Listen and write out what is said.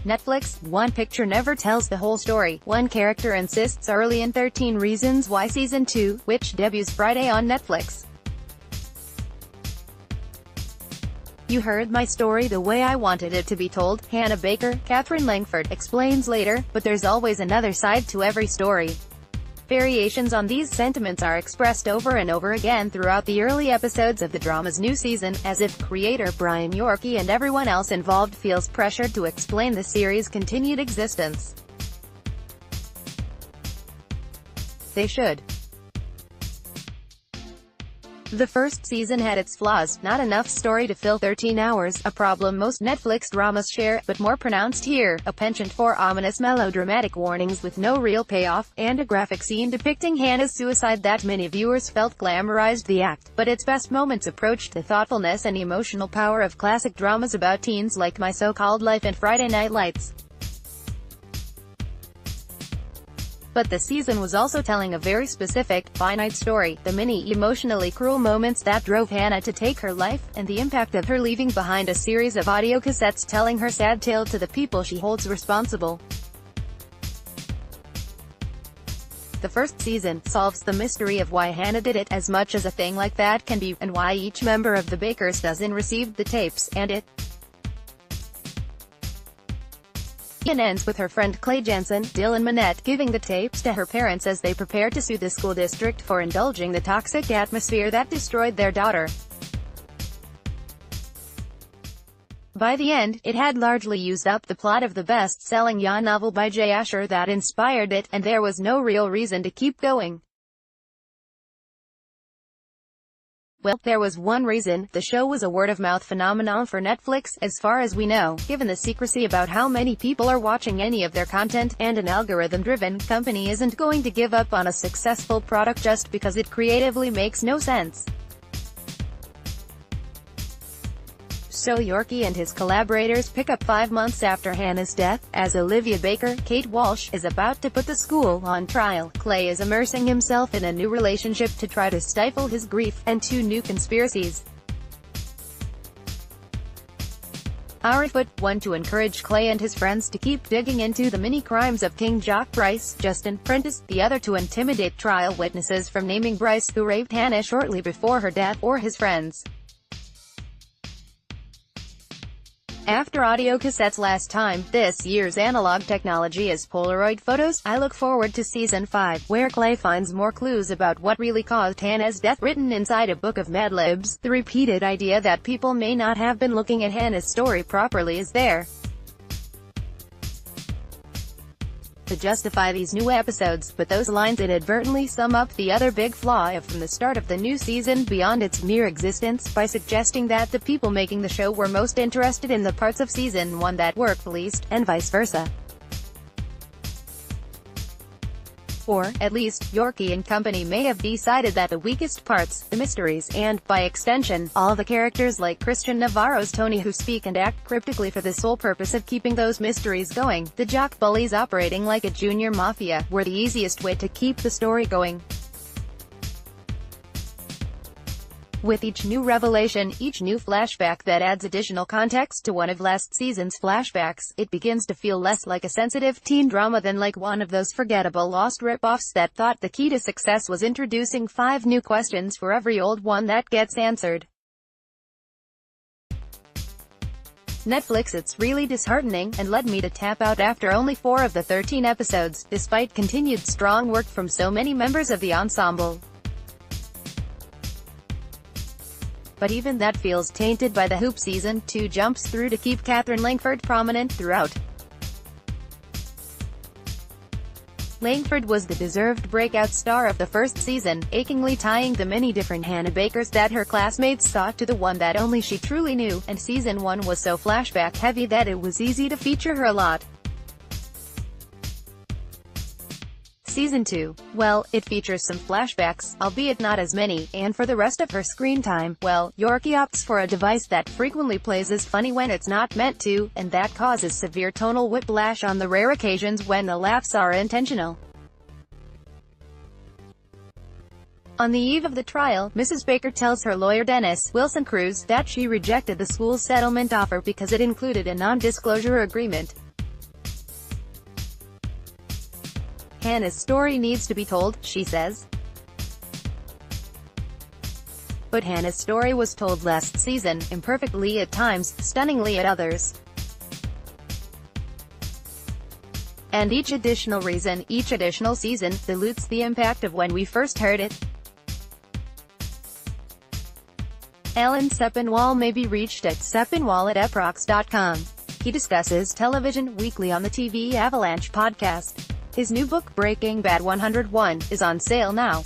Netflix, one picture never tells the whole story. One character insists early in 13 Reasons Why Season 2, which debuts Friday on Netflix. "You heard my story the way I wanted it to be told," Hannah Baker, Kathrine Langford, explains later, "but there's always another side to every story." Variations on these sentiments are expressed over and over again throughout the early episodes of the drama's new season, as if creator Bryan Yorkey and everyone else involved feels pressured to explain the series' continued existence. They should. The first season had its flaws, not enough story to fill 13 hours, a problem most Netflix dramas share, but more pronounced here, a penchant for ominous melodramatic warnings with no real payoff, and a graphic scene depicting Hannah's suicide that many viewers felt glamorized the act, but its best moments approached the thoughtfulness and emotional power of classic dramas about teens like My So-Called Life and Friday Night Lights. But the season was also telling a very specific, finite story, the many emotionally cruel moments that drove Hannah to take her life, and the impact of her leaving behind a series of audio cassettes telling her sad tale to the people she holds responsible. The first season solves the mystery of why Hannah did it, as much as a thing like that can be, and why each member of the Bakers dozen received the tapes, and it ends with her friend Clay Jensen, Dylan Minette, giving the tapes to her parents as they prepare to sue the school district for indulging the toxic atmosphere that destroyed their daughter. By the end, it had largely used up the plot of the best-selling YA novel by Jay Asher that inspired it, and there was no real reason to keep going. Well, there was one reason: the show was a word-of-mouth phenomenon for Netflix, as far as we know, given the secrecy about how many people are watching any of their content, and an algorithm-driven company isn't going to give up on a successful product just because it creatively makes no sense. So Yorkey and his collaborators pick up 5 months after Hannah's death, as Olivia Baker, Kate Walsh, is about to put the school on trial. Clay is immersing himself in a new relationship to try to stifle his grief, and 2 new conspiracies are afoot, one to encourage Clay and his friends to keep digging into the mini-crimes of King Jock Bryce, Justin Prentice, the other to intimidate trial witnesses from naming Bryce, who raped Hannah shortly before her death, or his friends. After audio cassettes last time, this year's analog technology is Polaroid photos. I look forward to Season 5, where Clay finds more clues about what really caused Hannah's death, written inside a book of Mad Libs. The repeated idea that people may not have been looking at Hannah's story properly is there to justify these new episodes, but those lines inadvertently sum up the other big flaw from the start of the new season beyond its mere existence, by suggesting that the people making the show were most interested in the parts of Season 1 that worked least, and vice versa. Or, at least, Yorkey and company may have decided that the weakest parts, the mysteries, and, by extension, all the characters like Christian Navarro's Tony, who speak and act cryptically for the sole purpose of keeping those mysteries going, the jock bullies operating like a junior mafia, were the easiest way to keep the story going. With each new revelation, each new flashback that adds additional context to one of last season's flashbacks, it begins to feel less like a sensitive teen drama than like one of those forgettable lost rip-offs that thought the key to success was introducing 5 new questions for every old one that gets answered. Netflix, it's really disheartening, and led me to tap out after only 4 of the 13 episodes, despite continued strong work from so many members of the ensemble. But even that feels tainted by the hoop Season 2 jumps through to keep Kathrine Langford prominent throughout. Langford was the deserved breakout star of the first season, achingly tying the many different Hannah Bakers that her classmates saw to the one that only she truly knew, and Season 1 was so flashback-heavy that it was easy to feature her a lot. Season 2, well, it features some flashbacks, albeit not as many, and for the rest of her screen time, well, Yorkey opts for a device that frequently plays as funny when it's not meant to, and that causes severe tonal whiplash on the rare occasions when the laughs are intentional. On the eve of the trial, Mrs. Baker tells her lawyer Dennis Wilson Cruz that she rejected the school's settlement offer because it included a non-disclosure agreement. Hannah's story needs to be told, she says. But Hannah's story was told last season, imperfectly at times, stunningly at others. And each additional reason, each additional season, dilutes the impact of when we first heard it. Alan Sepinwall may be reached at sepinwall@eprox.com. He discusses television weekly on the TV Avalanche podcast. His new book, Breaking Bad 101, is on sale now.